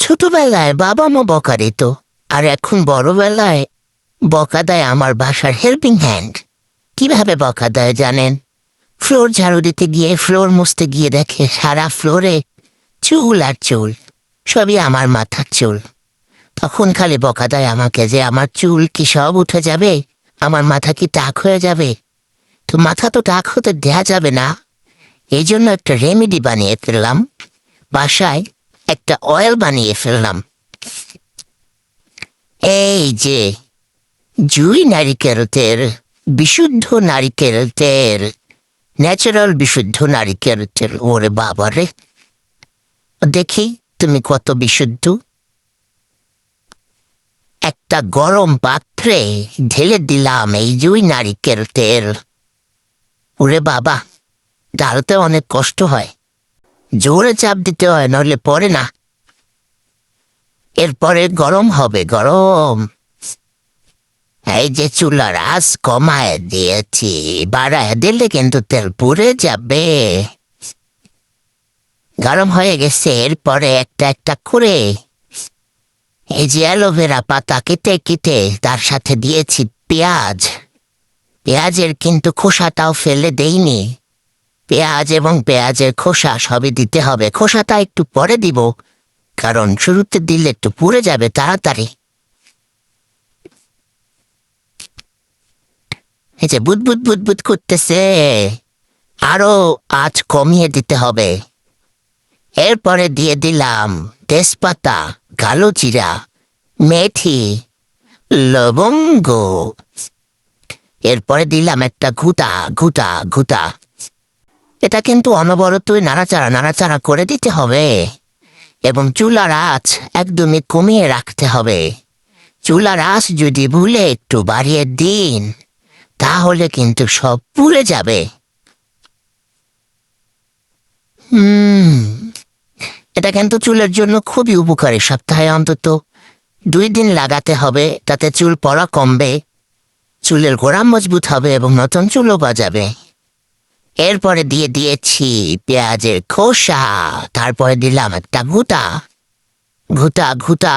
ছোটবেলায় বাবা মা বকা দিত, আর এখন বড়বেলায় বকা দেয় আমার বাসার হেল্পিং হ্যান্ড। কিভাবে বকা দেয় জানেন? ফ্লোর ঝাড়ু দিতে গিয়ে, ফ্লোর মুছতে গিয়ে দেখে সারা ফ্লোরে চুল আর চুল, সবই আমার মাথার চুল। তখন খালি বকা দেয় আমাকে যে আমার চুল কি সব উঠে যাবে, আমার মাথা কি টাক হয়ে যাবে। তো মাথা তো টাক হতে দেয়া যাবে না, এই জন্য একটা রেমেডি বানিয়ে ফেললাম। বাসায় একটা অয়েল বানিয়ে ফেললাম। এই যে জুই নারিকেল তেল, বিশুদ্ধ নারিকেল তেল, ন্যাচারাল বিশুদ্ধ নারিকেল তেল। ওরে বাবা রে, দেখি তুমি কত বিশুদ্ধ। একটা গরম পাত্রে ঢেলে দিলাম এই জুই নারিকেল তেল। ওরে বাবা, ঢালতে অনেক কষ্ট হয়, জোরে চাপ দিতে হয়, নইলে পড়ে না। এরপরে গরম হবে, গরম। এই যে চুলার আঁচ কমায় দিয়েছি, বাড়ায় দিলে কিন্তু তেল পুড়ে যাবে। গরম হয়ে গেছে, এরপরে একটা একটা করে এই যে অ্যালোভেরা পাতা কেটে কেটে তার সাথে দিয়েছি পেঁয়াজ। পেঁয়াজের কিন্তু খোসাটাও ফেলে দেইনি, পেঁয়াজ এবং পেঁয়াজের খোসা সবই দিতে হবে। খোসাটা একটু পরে দিব, কারণ শুরুতে দিলে একটু পুড়ে যাবে তাড়াতাড়ি। এই যে বুদ বুদ বুদ বুদ করতেছে, আরো আঁচ কমিয়ে দিতে হবে। এরপরে দিয়ে দিলাম তেজপাতা, কালো জিরা, মেথি, লবঙ্গ। এরপরে দিলাম একটা ঘুটা ঘুটা ঘুটা। এটা কিন্তু অনবরতই নাড়াচাড়া নাড়াচাড়া করে দিতে হবে, এবং চুলার আঁচ একদমই কমিয়ে রাখতে হবে। চুলার আঁচ যদি ভুলে একটু বাড়িয়ে দিন, তাহলে কিন্তু সব পুড়ে যাবে। এটা কিন্তু চুলের জন্য খুবই উপকারী। সপ্তাহে অন্তত 2 দিন লাগাতে হবে, তাতে চুল পড়া কমবে, চুলের গোড়া মজবুত হবে এবং নতুন চুলও গজাবে। এরপরে দিয়ে দিয়েছি পেঁয়াজের খোসা, তারপরে দিলাম একটা ঘুটা ঘুটা ঘুটা।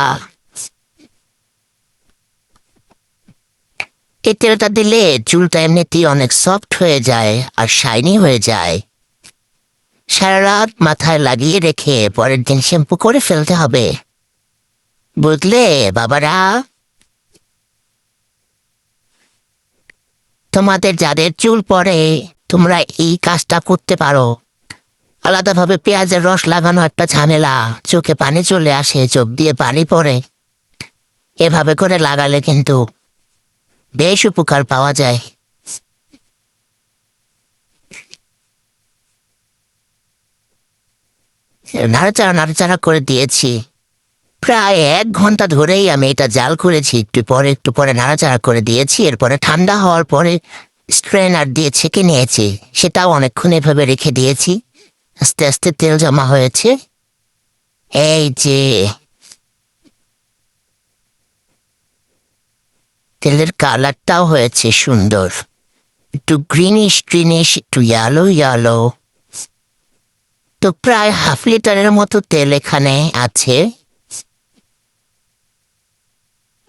এই তেলটা দিলে চুলটা এমনিতেই অনেক সফট হয়ে যায় আর শাইনি হয়ে যায়। সারা রাত মাথায় লাগিয়ে রেখে পরের দিন শ্যাম্পু করে ফেলতে হবে, বুঝলে বাবারা? তোমাদের যাদের চুল পড়ে, তোমরা এই কাজটা করতে পারো। আলাদাভাবে পেঁয়াজের রস লাগানো একটা ঝামেলা, চোখে পানি চলে আসে, চোখ দিয়ে পানি পড়ে। এভাবে করে লাগালে কিন্তু বেশ উপকার পাওয়া যায়। নাড়াচাড়া নাড়াচাড়া করে দিয়েছি, প্রায় 1 ঘন্টা ধরেই আমি এটা জাল করেছি। একটু পরে নাড়াচাড়া করে দিয়েছি। এরপরে ঠান্ডা হওয়ার পরে স্ট্রেনার দিয়ে ছেঁকে নিয়েছি, সেটাও অনেকক্ষণ এভাবে রেখে দিয়েছি। আস্তে আস্তে তেল জমা হয়েছে। এই যে তেলের কালারটাও হয়েছে সুন্দর, একটু গ্রিনিশ গ্রিনিশ, একটু ইয়ালো ইয়ালো। তো প্রায় ½ লিটারের মতো তেল এখানে আছে।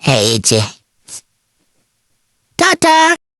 এই যে টাটা।